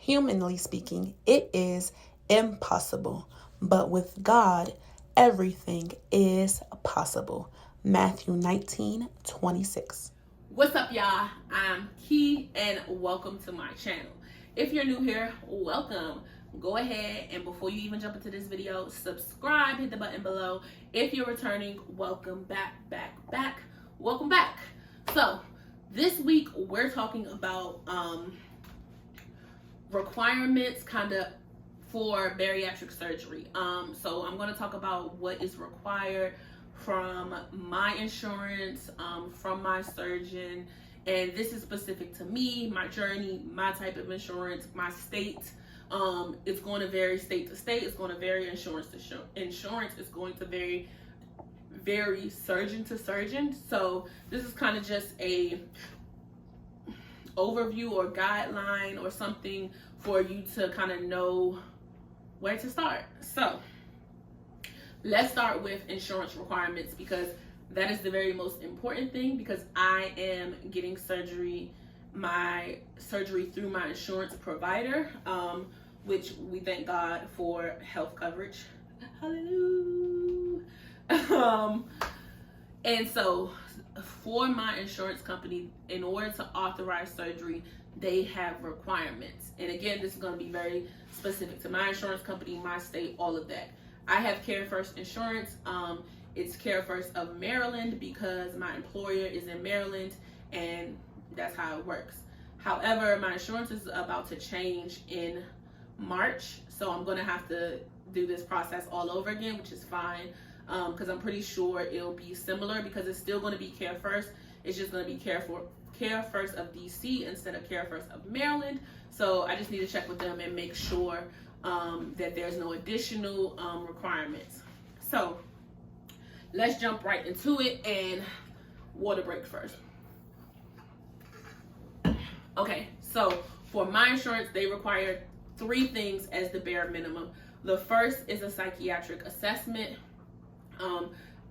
Humanly speaking, it is impossible, but with God, everything is possible. Matthew 19:26. What's up, y'all? I'm Key and welcome to my channel. If you're new here, welcome. Go ahead and before you even jump into this video, subscribe, hit the button below. If you're returning, welcome back. Welcome back. So this week we're talking about requirements kind of for bariatric surgery. So I'm going to talk about what is required from my insurance, from my surgeon, and this is specific to me, my journey, my type of insurance, my state. It's going to vary state to state. It's going to vary insurance to insurance. It's going to vary surgeon to surgeon. So this is kind of just a overview or guideline or something for you to kind of know where to start. So let's start with insurance requirements, because that is the very most important thing, because I am getting my surgery through my insurance provider, which we thank God for health coverage. Hallelujah. And so for my insurance company, in order to authorize surgery, they have requirements. And again, this is going to be very specific to my insurance company, my state, all of that. I have Care First Insurance. It's Care First of Maryland because my employer is in Maryland, and that's how it works. However, my insurance is about to change in March, so I'm going to have to do this process all over again, which is fine, because I'm pretty sure it'll be similar, because it's still going to be Care First. It's just going to be Care First of DC instead of Care First of Maryland. So I just need to check with them and make sure that there's no additional requirements. So let's jump right into it, and water break first. Okay, so for my insurance, they require 3 things as the bare minimum. The first is a psychiatric assessment.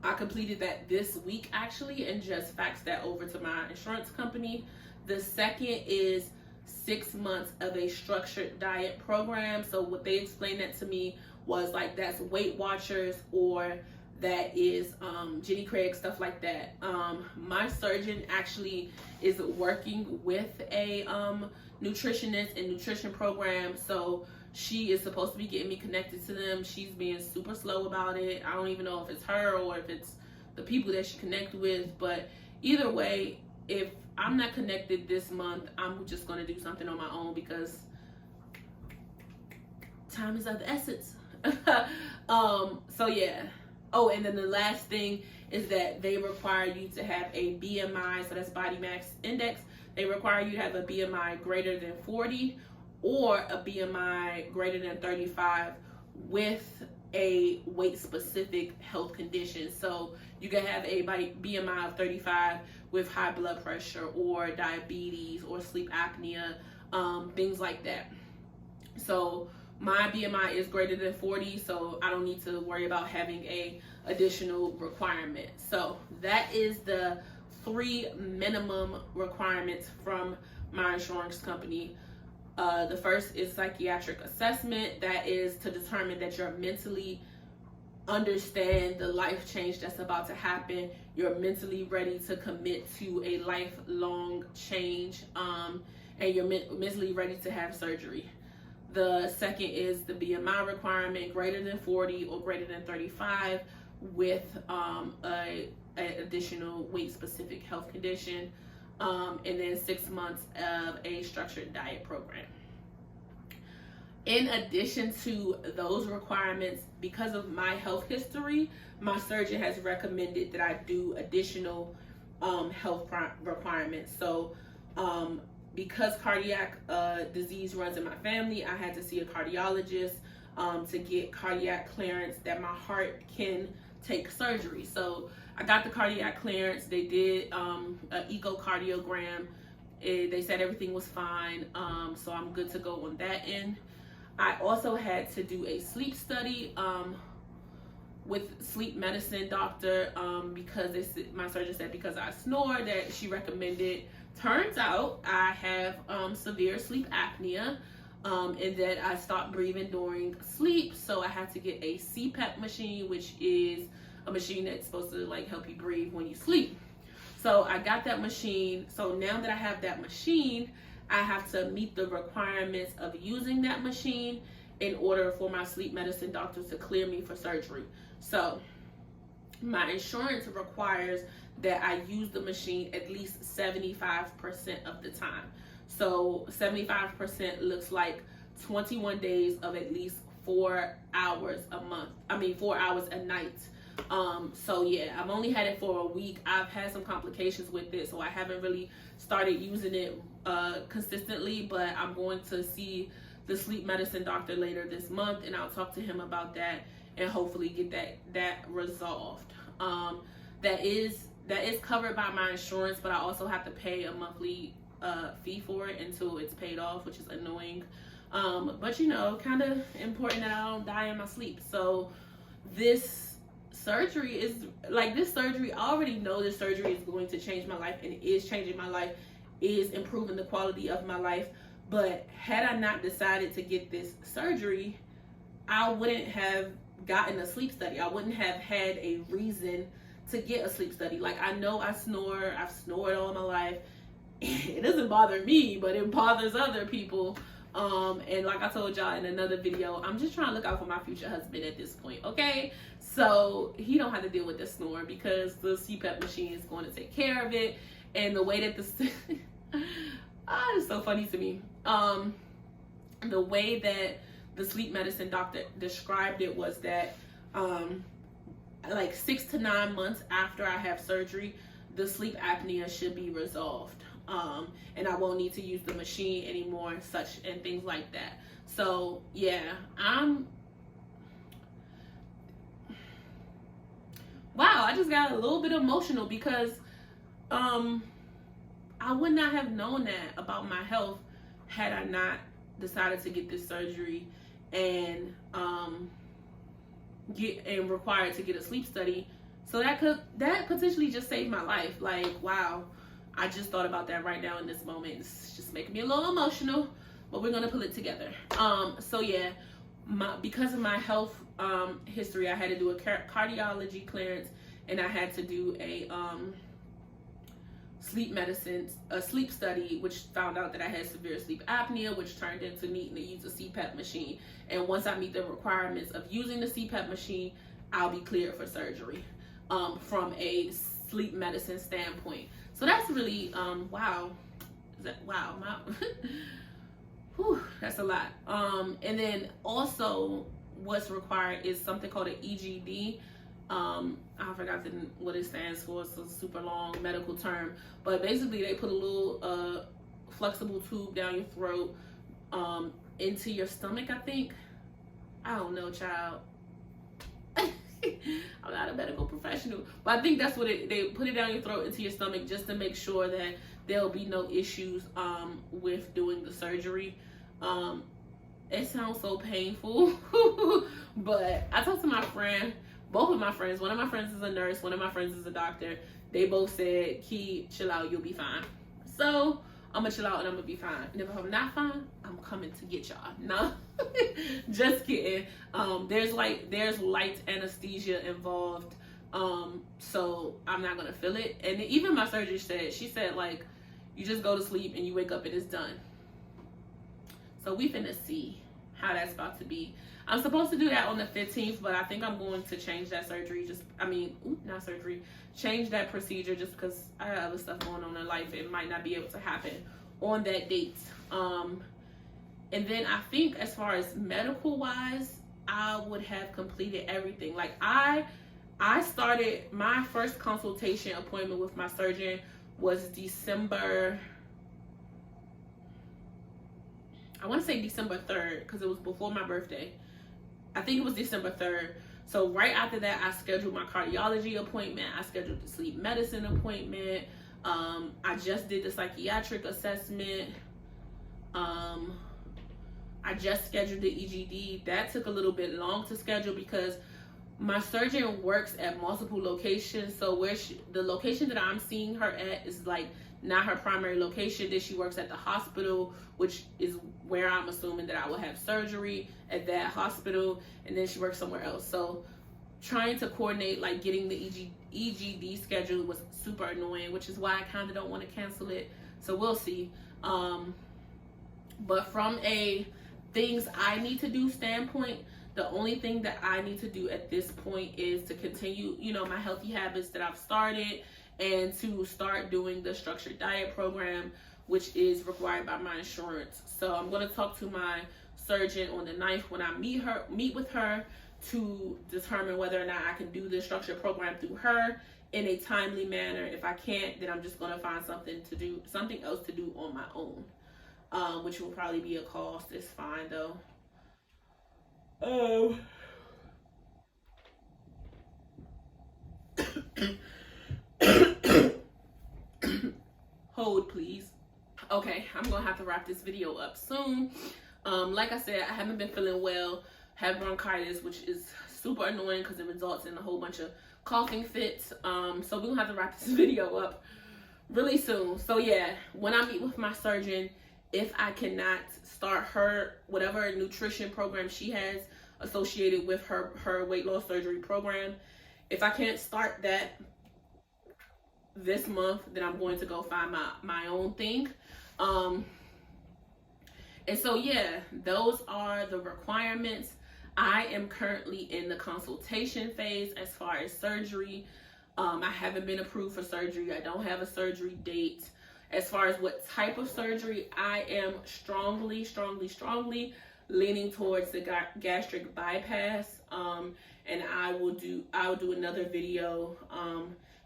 I completed that this week actually, and just faxed that over to my insurance company. The second is 6 months of a structured diet program. So what they explained that to me was like, that's Weight Watchers, or that is Jenny Craig, stuff like that. My surgeon actually is working with a nutritionist and nutrition program, so she is supposed to be getting me connected to them. She's being super slow about it. I don't even know if it's her or if it's the people that she connected with, but either way, if I'm not connected this month, I'm just going to do something on my own, because time is of the essence. So yeah. Oh, and then the last thing is that they require you to have a BMI, so that's body mass index. They require you to have a BMI greater than 40 or a BMI greater than 35 with a weight-specific health condition. So you can have a BMI of 35 with high blood pressure or diabetes or sleep apnea, things like that. So my BMI is greater than 40, so I don't need to worry about having a additional requirement. So that is the 3 minimum requirements from my insurance company. The first is psychiatric assessment. That is to determine that you're mentally understand the life change that's about to happen. You're mentally ready to commit to a lifelong change, and you're mentally ready to have surgery. The second is the BMI requirement, greater than 40 or greater than 35 with a additional weight-specific health condition, and then 6 months of a structured diet program. In addition to those requirements, because of my health history, my surgeon has recommended that I do additional health requirements. So because cardiac disease runs in my family, I had to see a cardiologist to get cardiac clearance that my heart can take surgery. So I got the cardiac clearance. They did an echocardiogram. They said everything was fine, so I'm good to go on that end. I also had to do a sleep study with sleep medicine doctor because my surgeon said because I snore that she recommended. Turns out I have severe sleep apnea. And then I stopped breathing during sleep, so I had to get a CPAP machine, which is a machine that's supposed to like help you breathe when you sleep. So I got that machine. So now that I have that machine, I have to meet the requirements of using that machine in order for my sleep medicine doctor to clear me for surgery. So my insurance requires that I use the machine at least 75% of the time. So 75% looks like 21 days of at least 4 hours a month. 4 hours a night. So yeah, I've only had it for a week. I've had some complications with it, so I haven't really started using it consistently, but I'm going to see the sleep medicine doctor later this month, and I'll talk to him about that and hopefully get that resolved. That is covered by my insurance, but I also have to pay a monthly fee for it until it's paid off, which is annoying. But kind of important that I don't die in my sleep. So this surgery, I already know this surgery is going to change my life, and it is changing my life, is improving the quality of my life. But had I not decided to get this surgery, I wouldn't have gotten a sleep study. I wouldn't have had a reason to get a sleep study. Like, I know I snore. I've snored all my life. It doesn't bother me, but it bothers other people. And like I told y'all in another video, I'm just trying to look out for my future husband at this point, okay? So he don't have to deal with the snore because the CPAP machine is going to take care of it. And the way that it's so funny to me. The way that the sleep medicine doctor described it was that like 6 to 9 months after I have surgery, the sleep apnea should be resolved. And I won't need to use the machine anymore, and things like that. So yeah, wow, I just got a little bit emotional because I would not have known that about my health had I not decided to get this surgery and required to get a sleep study. So that potentially just saved my life. Like, wow, I just thought about that right now in this moment. It's just making me a little emotional, but we're gonna pull it together. So yeah, because of my health history, I had to do a cardiology clearance, and I had to do a sleep study, which found out that I had severe sleep apnea, which turned into needing to use a CPAP machine. And once I meet the requirements of using the CPAP machine, I'll be cleared for surgery from a sleep medicine standpoint. So that's really wow. Whew, that's a lot. And then also what's required is something called an EGD. I forgot what it stands for. It's a super long medical term, but basically they put a little flexible tube down your throat into your stomach, I think. I don't know, child. I'm not a medical professional, but I think that's what they put it down your throat into your stomach just to make sure that there'll be no issues with doing the surgery. It sounds so painful, but I talked to my friend, both of my friends. One of my friends is a nurse, one of my friends is a doctor. They both said, Key, chill out, you'll be fine. So I'm gonna chill out and I'm gonna be fine. And if I'm not fine, I'm coming to get y'all. No, just kidding. There's light anesthesia involved. So I'm not gonna feel it. And even my surgeon said, she said, like, you just go to sleep and you wake up and it's done. So we finna see how that's about to be. I'm supposed to do that on the 15th, but I think I'm going to change that surgery. Change that procedure just because I have other stuff going on in life. It might not be able to happen on that date. And then I think as far as medical wise, I would have completed everything. Like I started my first consultation appointment with my surgeon was December, I want to say December 3rd because it was before my birthday. I think it was December 3rd. So right after that, I scheduled my cardiology appointment. I scheduled the sleep medicine appointment. I just did the psychiatric assessment. I just scheduled the EGD. That took a little bit long to schedule because my surgeon works at multiple locations. So the location that I'm seeing her at is like not her primary location. Then she works at the hospital, which is where I'm assuming that I will have surgery, at that hospital, and then she works somewhere else. So trying to coordinate like getting the EGD schedule was super annoying, which is why I kind of don't want to cancel it. So we'll see. But from a things I need to do standpoint, the only thing that I need to do at this point is to continue, you know, my healthy habits that I've started, and to start doing the structured diet program, which is required by my insurance. So I'm going to talk to my surgeon on the 9th when I meet with her, to determine whether or not I can do this structured program through her in a timely manner. If I can't, then I'm just going to find something else to do on my own, which will probably be a cost. It's fine though. Hold please. Okay, I'm gonna have to wrap this video up soon. Like I said, I haven't been feeling well, have bronchitis, which is super annoying because it results in a whole bunch of coughing fits. So we're gonna have to wrap this video up really soon. So yeah, when I meet with my surgeon, if I cannot start her whatever nutrition program she has associated with her weight loss surgery program, if I can't start that this month, then I'm going to go find my own thing. And so yeah, those are the requirements. I am currently in the consultation phase as far as surgery. I haven't been approved for surgery. I don't have a surgery date. As far as what type of surgery, I am strongly leaning towards the gastric bypass. And I will do another video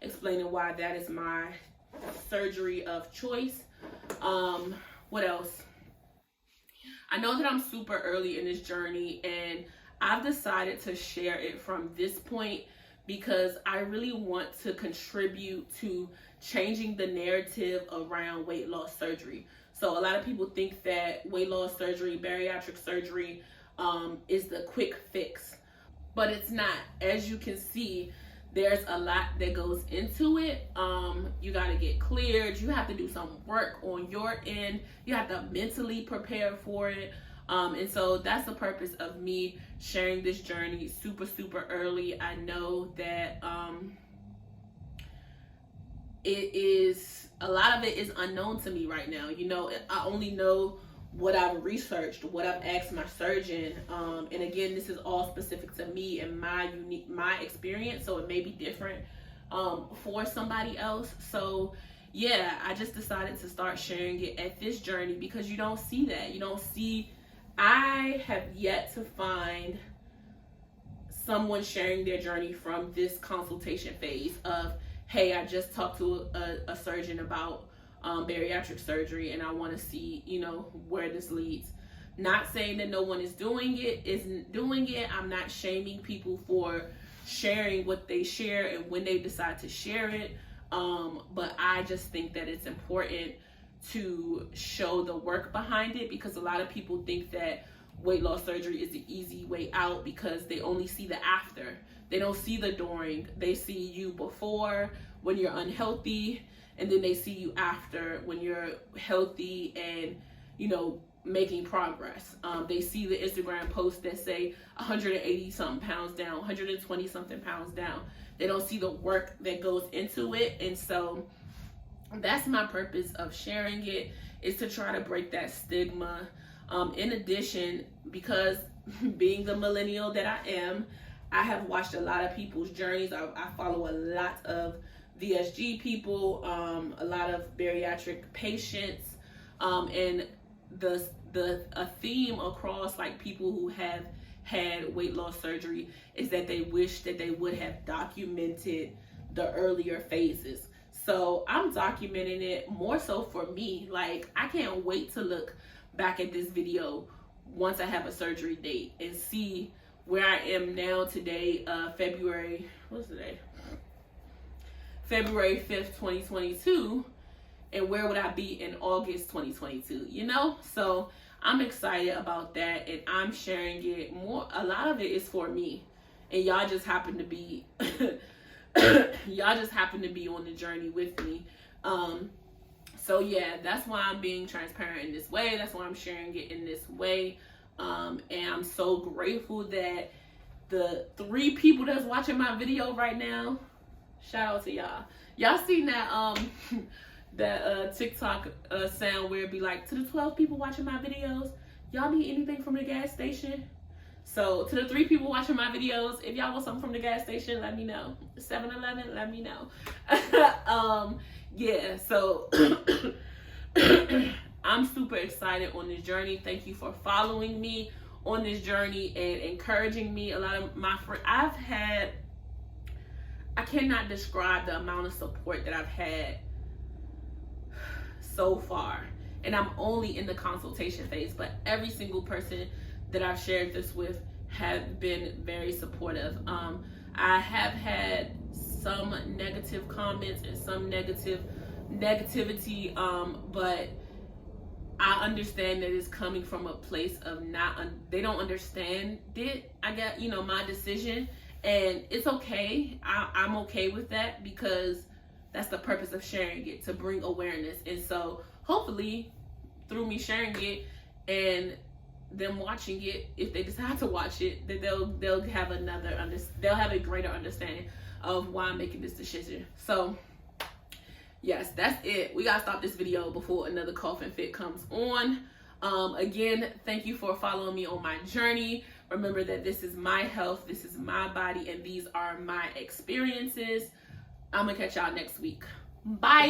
explaining why that is my surgery of choice. What else? I know that I'm super early in this journey, and I've decided to share it from this point because I really want to contribute to changing the narrative around weight loss surgery. So a lot of people think that weight loss surgery, bariatric surgery, is the quick fix, but it's not. As you can see, there's a lot that goes into it. You got to get cleared. You have to do some work on your end. You have to mentally prepare for it. And so that's the purpose of me sharing this journey super early. I know that a lot of it is unknown to me right now. You know, I only know what I've researched, what I've asked my surgeon, and again, this is all specific to me and my experience, so it may be different for somebody else. So yeah, I just decided to start sharing it at this journey because you don't see that. You don't see, I have yet to find someone sharing their journey from this consultation phase of, hey, I just talked to a surgeon about bariatric surgery, and I want to see, you know, where this leads. Not saying that no one isn't doing it. I'm not shaming people for sharing what they share and when they decide to share it. But I just think that it's important to show the work behind it, because a lot of people think that weight loss surgery is the easy way out because they only see the after. They don't see the during. They see you before when you're unhealthy, and then they see you after when you're healthy and, you know, making progress. They see the Instagram posts that say 180 something pounds down, 120 something pounds down. They don't see the work that goes into it. And so that's my purpose of sharing it, is to try to break that stigma. In addition, because being the millennial that I am, I have watched a lot of people's journeys. I follow a lot of VSG people, a lot of bariatric patients, and a theme across like people who have had weight loss surgery is that they wish that they would have documented the earlier phases. So I'm documenting it more so for me. Like, I can't wait to look back at this video once I have a surgery date and see where I am now today, February 5th, 2022, and where would I be in August 2022, you know? So I'm excited about that, and I'm sharing it more. A lot of it is for me, and y'all just happen to be on the journey with me. So yeah, that's why I'm being transparent in this way. That's why I'm sharing it in this way. And I'm so grateful that the 3 people that's watching my video right now, shout out to y'all. Y'all seen that that TikTok sound where it be like, to the 12 people watching my videos, y'all need anything from the gas station? So to the 3 people watching my videos, if y'all want something from the gas station, let me know. 7-Eleven, let me know. Yeah, so I'm super excited on this journey. Thank you for following me on this journey and encouraging me. A lot of my friends, I cannot describe the amount of support that I've had so far. And I'm only in the consultation phase, but every single person that I've shared this with have been very supportive. I have had some negative comments and some negativity, but I understand that it's coming from a place of they don't understand it. I got, my decision, and it's okay. I'm okay with that, because that's the purpose of sharing it, to bring awareness. And so hopefully through me sharing it and them watching it, if they decide to watch it, that they'll have they'll have a greater understanding of why I'm making this decision. So yes, that's it. We gotta stop this video before another coughing fit comes on. Again, thank you for following me on my journey. Remember that this is my health, this is my body, and these are my experiences. I'm gonna catch y'all next week. Bye.